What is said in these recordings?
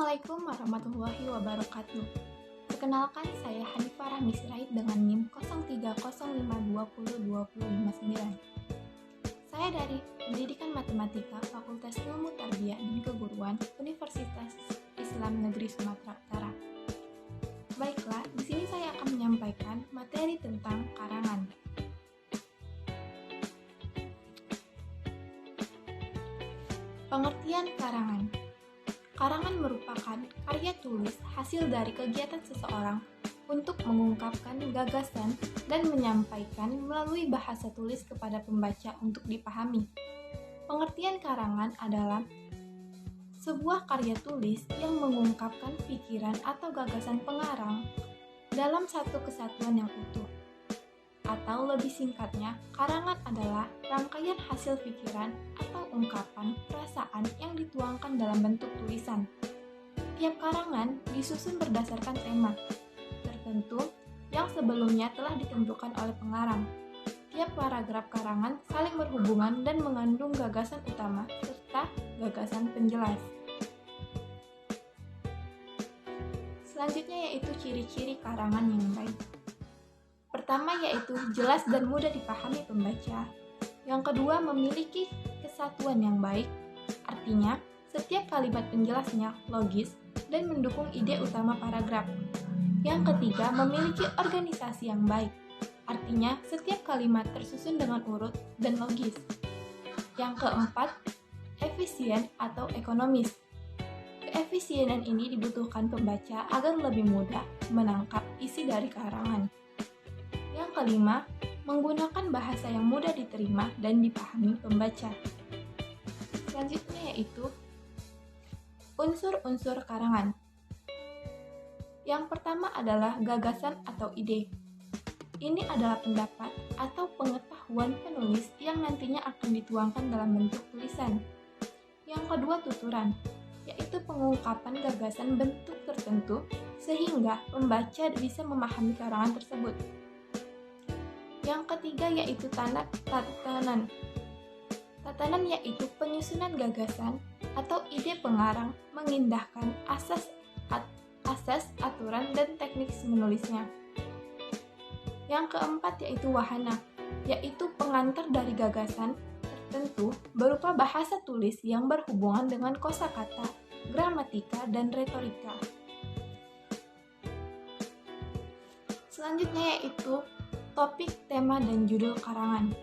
Assalamualaikum warahmatullahi wabarakatuh. Perkenalkan, saya Hanifah Rahmi Sirait dengan NIM 0305202029. Saya dari Pendidikan Matematika Fakultas Ilmu Tarbiyah dan Keguruan Universitas Islam Negeri Sumatera Utara. Baiklah, di sini saya akan menyampaikan materi tentang karangan. Pengertian karangan. Karangan merupakan karya tulis hasil dari kegiatan seseorang untuk mengungkapkan gagasan dan menyampaikan melalui bahasa tulis kepada pembaca untuk dipahami. Pengertian karangan adalah sebuah karya tulis yang mengungkapkan pikiran atau gagasan pengarang dalam satu kesatuan yang utuh. Atau lebih singkatnya, karangan adalah rangkaian hasil pikiran atau ungkapan perasaan yang dituangkan dalam bentuk tulisan. Tiap karangan disusun berdasarkan tema tertentu yang sebelumnya telah ditentukan oleh pengarang. Tiap paragraf karangan saling berhubungan dan mengandung gagasan utama serta gagasan penjelas. Selanjutnya yaitu ciri-ciri karangan yang baik. Pertama yaitu jelas dan mudah dipahami pembaca. Yang kedua memiliki kesatuan yang baik, artinya setiap kalimat penjelasnya logis dan mendukung ide utama paragraf. Yang ketiga memiliki organisasi yang baik, artinya setiap kalimat tersusun dengan urut dan logis. Yang keempat, efisien atau ekonomis. Keefisienan ini dibutuhkan pembaca agar lebih mudah menangkap isi dari karangan. Yang kelima, menggunakan bahasa yang mudah diterima dan dipahami pembaca. Selanjutnya yaitu unsur-unsur karangan. Yang pertama adalah gagasan atau ide. Ini adalah pendapat atau pengetahuan penulis yang nantinya akan dituangkan dalam bentuk tulisan. Yang kedua, tuturan, yaitu pengungkapan gagasan bentuk tertentu sehingga pembaca bisa memahami karangan tersebut. Yang ketiga yaitu tatanan. Tatanan yaitu penyusunan gagasan atau ide pengarang mengindahkan asas, aturan, dan teknik menulisnya. Yang keempat yaitu wahana, yaitu pengantar dari gagasan tertentu berupa bahasa tulis yang berhubungan dengan kosakata, gramatika, dan retorika. Selanjutnya yaitu topik, tema, dan judul karangan.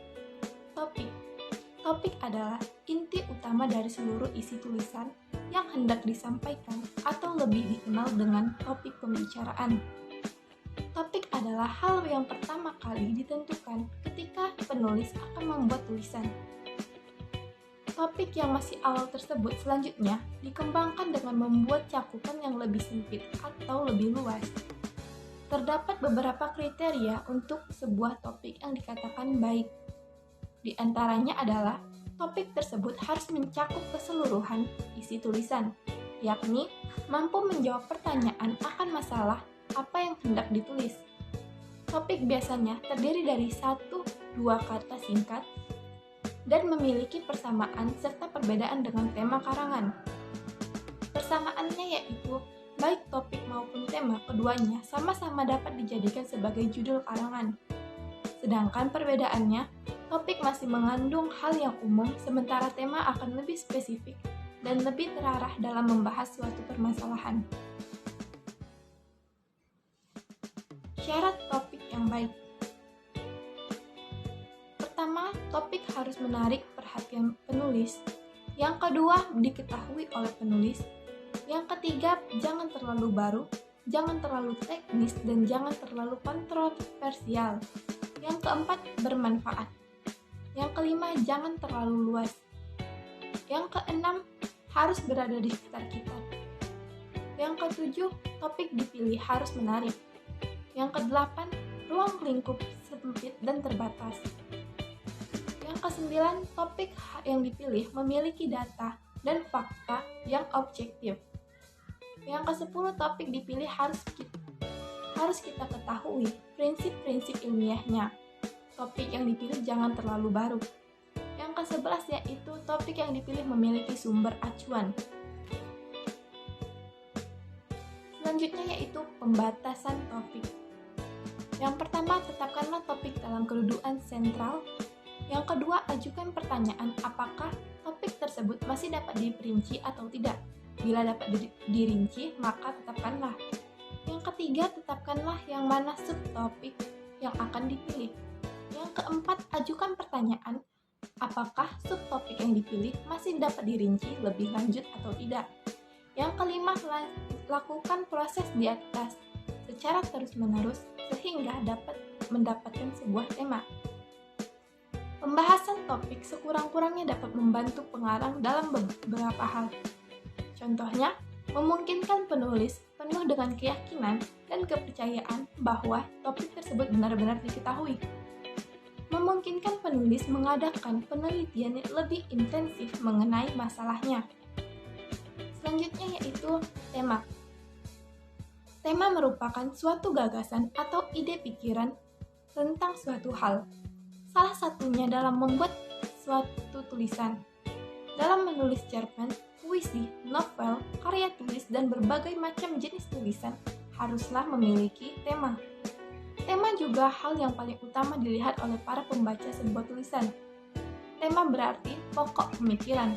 Topik adalah inti utama dari seluruh isi tulisan yang hendak disampaikan atau lebih dikenal dengan topik pembicaraan. Topik adalah hal yang pertama kali ditentukan ketika penulis akan membuat tulisan. Topik yang masih awal tersebut selanjutnya dikembangkan dengan membuat cakupan yang lebih sempit atau lebih luas. Terdapat beberapa kriteria untuk sebuah topik yang dikatakan baik. Di antaranya adalah topik tersebut harus mencakup keseluruhan isi tulisan, yakni mampu menjawab pertanyaan akan masalah apa yang hendak ditulis. Topik biasanya terdiri dari 1-2 kata singkat dan memiliki persamaan serta perbedaan dengan tema karangan. Persamaannya yaitu baik topik maupun tema keduanya sama-sama dapat dijadikan sebagai judul karangan. Sedangkan perbedaannya, topik masih mengandung hal yang umum sementara tema akan lebih spesifik dan lebih terarah dalam membahas suatu permasalahan. Syarat topik yang baik. Pertama, topik harus menarik perhatian penulis. Yang kedua, diketahui oleh penulis. Yang ketiga, jangan terlalu baru, jangan terlalu teknis, dan jangan terlalu kontroversial. Yang keempat, bermanfaat. Yang kelima, jangan terlalu luas. Yang keenam, harus berada di sekitar kita. Yang ketujuh, topik dipilih harus menarik. Yang kedelapan, ruang lingkup sempit dan terbatas. Yang kesembilan, topik yang dipilih memiliki data dan fakta yang objektif. Yang ke-10, topik dipilih harus kita ketahui prinsip-prinsip ilmiahnya. Topik yang dipilih jangan terlalu baru. Yang ke-11 yaitu topik yang dipilih memiliki sumber acuan. Selanjutnya yaitu pembatasan topik. Yang pertama, tetapkanlah topik dalam kedudukan sentral. Yang kedua, ajukan pertanyaan apakah topik tersebut masih dapat diperinci atau tidak. Bila dapat dirinci, maka tetapkanlah. Yang ketiga, tetapkanlah yang mana subtopik yang akan dipilih. Yang keempat, ajukan pertanyaan apakah subtopik yang dipilih masih dapat dirinci lebih lanjut atau tidak. Yang kelima, lakukan proses di atas secara terus-menerus sehingga dapat mendapatkan sebuah tema. Pembahasan topik sekurang-kurangnya dapat membantu pengarang dalam beberapa hal. Contohnya, memungkinkan penulis penuh dengan keyakinan dan kepercayaan bahwa topik tersebut benar-benar diketahui. Memungkinkan penulis mengadakan penelitian yang lebih intensif mengenai masalahnya. Selanjutnya yaitu tema. Tema merupakan suatu gagasan atau ide pikiran tentang suatu hal. Salah satunya dalam membuat suatu tulisan. Dalam menulis cerpen, puisi, novel, karya tulis, dan berbagai macam jenis tulisan haruslah memiliki tema. Tema juga hal yang paling utama dilihat oleh para pembaca sebuah tulisan. Tema berarti pokok pemikiran.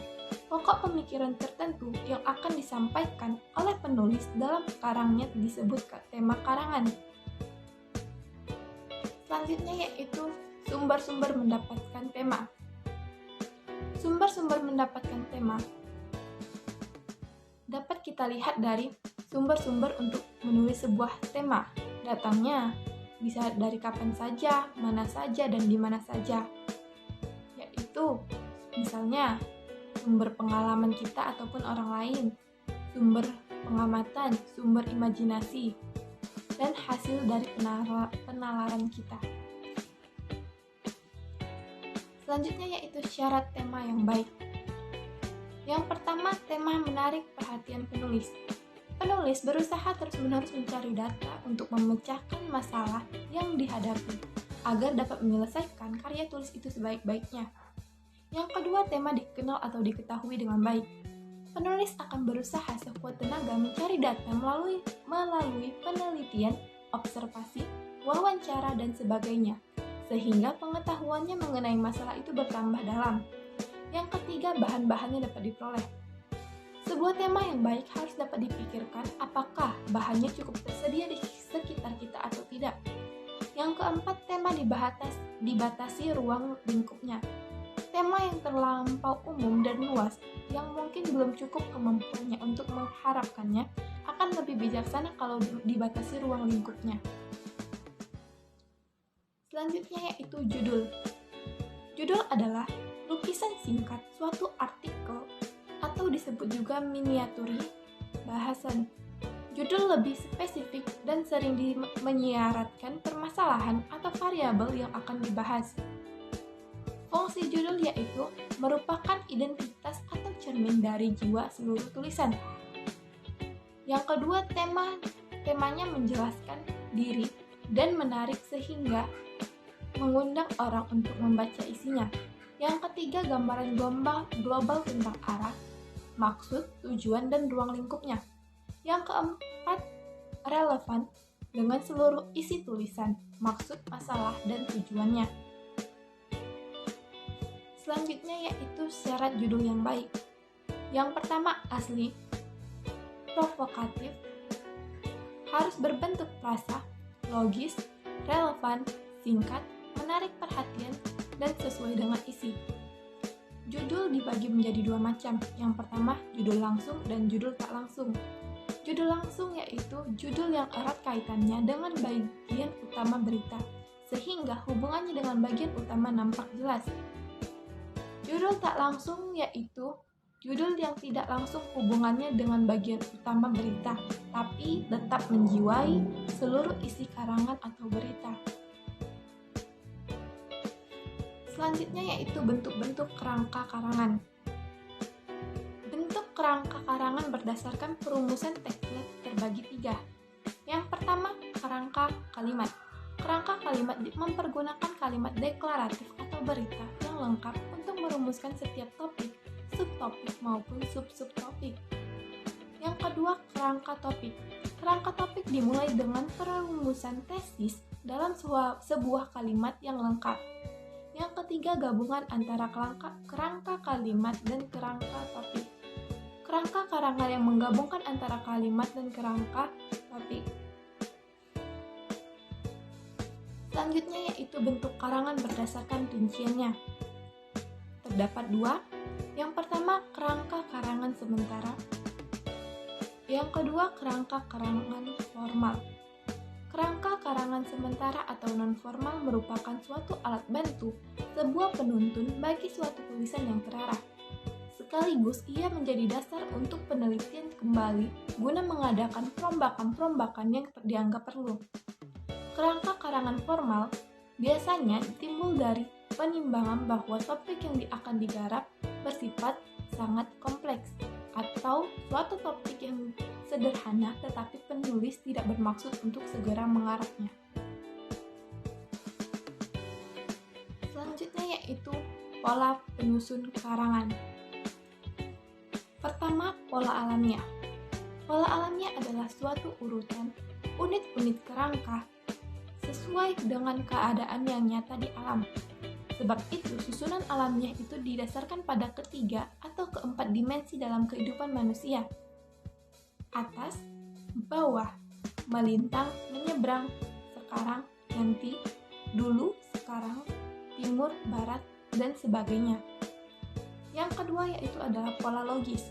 Pokok pemikiran tertentu yang akan disampaikan oleh penulis dalam karangnya disebut tema karangan. Selanjutnya yaitu sumber-sumber mendapatkan tema. Sumber-sumber mendapatkan tema dapat kita lihat dari sumber-sumber untuk menulis sebuah tema. Datangnya bisa dari kapan saja, mana saja, dan di mana saja. Yaitu misalnya sumber pengalaman kita ataupun orang lain, sumber pengamatan, sumber imajinasi, dan hasil dari penalaran kita. Selanjutnya yaitu syarat tema yang baik. Yang pertama, tema menarik perhatian penulis. Penulis berusaha terus-menerus mencari data untuk memecahkan masalah yang dihadapi agar dapat menyelesaikan karya tulis itu sebaik-baiknya. Yang kedua, tema dikenal atau diketahui dengan baik. Penulis akan berusaha sekuat tenaga mencari data melalui penelitian, observasi, wawancara, dan sebagainya, sehingga pengetahuannya mengenai masalah itu bertambah dalam. Yang ketiga, bahan-bahannya dapat diperoleh. Sebuah tema yang baik harus dapat dipikirkan apakah bahannya cukup tersedia di sekitar kita atau tidak. Yang keempat, tema dibatasi ruang lingkupnya. Tema yang terlampau umum dan luas yang mungkin belum cukup kemampuannya untuk mengharapkannya akan lebih bijaksana kalau dibatasi ruang lingkupnya. Selanjutnya yaitu judul. Judul adalah lukisan singkat suatu artikel atau disebut juga miniaturi bahasan. Judul lebih spesifik dan sering menyiaratkan permasalahan atau variabel yang akan dibahas. Fungsi judul yaitu merupakan identitas atau cermin dari jiwa seluruh tulisan. Yang kedua, temanya menjelaskan diri dan menarik sehingga mengundang orang untuk membaca isinya. Yang ketiga, gambaran global tentang arah, maksud, tujuan, dan ruang lingkupnya. Yang keempat, relevan dengan seluruh isi tulisan, maksud, masalah, dan tujuannya. Selanjutnya yaitu syarat judul yang baik. Yang pertama, asli, provokatif, harus berbentuk frasa, logis, relevan, singkat, menarik perhatian, dan sesuai dengan isi. Judul dibagi menjadi dua macam. Yang pertama, judul langsung dan judul tak langsung. Judul langsung yaitu judul yang erat kaitannya dengan bagian utama berita, sehingga hubungannya dengan bagian utama nampak jelas. Judul tak langsung yaitu judul yang tidak langsung hubungannya dengan bagian utama berita, tapi tetap menjiwai seluruh isi karangan atau berita. Selanjutnya yaitu bentuk-bentuk kerangka karangan. Bentuk kerangka karangan berdasarkan perumusan template terbagi 3. Yang pertama, kerangka kalimat. Kerangka kalimat mempergunakan kalimat deklaratif atau berita yang lengkap untuk merumuskan setiap topik, subtopik maupun sub-subtopik. Yang kedua, kerangka topik. Kerangka topik dimulai dengan perumusan tesis dalam sebuah kalimat yang lengkap. Yang ketiga, gabungan antara kerangka kalimat dan kerangka topik. Kerangka karangan yang menggabungkan antara kalimat dan kerangka topik. Selanjutnya yaitu bentuk karangan berdasarkan rinciannya. Terdapat dua. Yang pertama, kerangka karangan sementara. Yang kedua, kerangka karangan formal. Kerangka karangan sementara atau non-formal merupakan suatu alat bantu sebuah penuntun bagi suatu tulisan yang terarah. Sekaligus ia menjadi dasar untuk penelitian kembali guna mengadakan perombakan-perombakan yang dianggap perlu. Kerangka karangan formal biasanya timbul dari penimbangan bahwa topik yang akan digarap bersifat sangat kompleks atau suatu topik yang sederhana tetapi penulis tidak bermaksud untuk segera mengarahnya. Selanjutnya yaitu pola penyusun karangan. Pertama, pola alamiah. Pola alamiah adalah suatu urutan unit-unit kerangka sesuai dengan keadaan yang nyata di alam. Sebab itu, susunan alamiah itu didasarkan pada ketiga atau keempat dimensi dalam kehidupan manusia. Atas, bawah, melintang, menyeberang, sekarang, nanti, dulu, sekarang, timur, barat, dan sebagainya. Yang kedua yaitu adalah pola logis.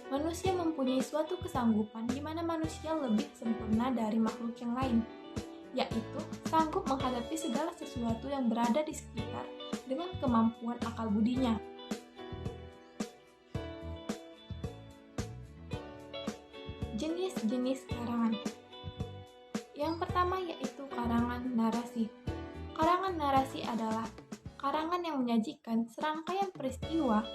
Manusia mempunyai suatu kesanggupan di mana manusia lebih sempurna dari makhluk yang lain, yaitu sanggup menghadapi segala sesuatu yang berada di sekitar dengan kemampuan akal budinya. Jenis-jenis karangan. Yang pertama yaitu karangan narasi. Karangan narasi adalah karangan yang menyajikan serangkaian peristiwa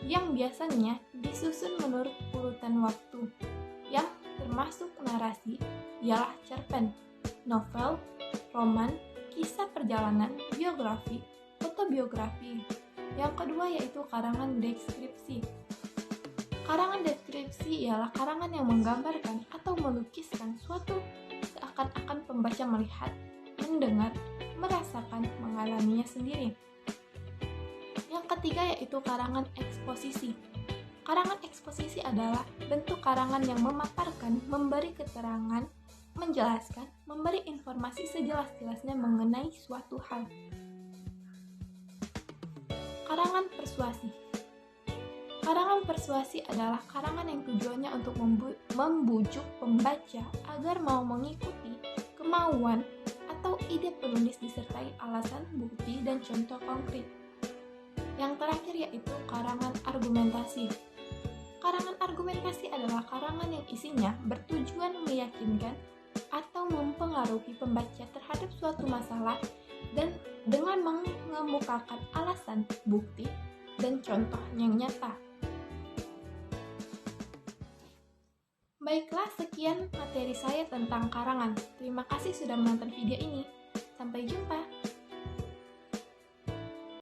yang biasanya disusun menurut urutan waktu. Yang termasuk narasi ialah cerpen, novel, roman, kisah perjalanan, biografi, autobiografi. Yang kedua yaitu karangan deskripsi. Karangan deskripsi ialah karangan yang menggambarkan atau melukiskan suatu seakan-akan pembaca melihat, mendengar, merasakan, mengalaminya sendiri. Yang ketiga yaitu karangan eksposisi. Karangan eksposisi adalah bentuk karangan yang memaparkan, memberi keterangan, menjelaskan, memberi informasi sejelas-jelasnya mengenai suatu hal. Karangan persuasi. Karangan persuasi adalah karangan yang tujuannya untuk membujuk pembaca agar mau mengikuti kemauan atau ide penulis disertai alasan, bukti, dan contoh konkret. Yang terakhir yaitu karangan argumentasi. Karangan argumentasi adalah karangan yang isinya bertujuan meyakinkan atau mempengaruhi pembaca terhadap suatu masalah dan dengan mengemukakan alasan, bukti, dan contoh yang nyata. Baiklah, sekian materi saya tentang karangan. Terima kasih sudah menonton video ini. Sampai jumpa.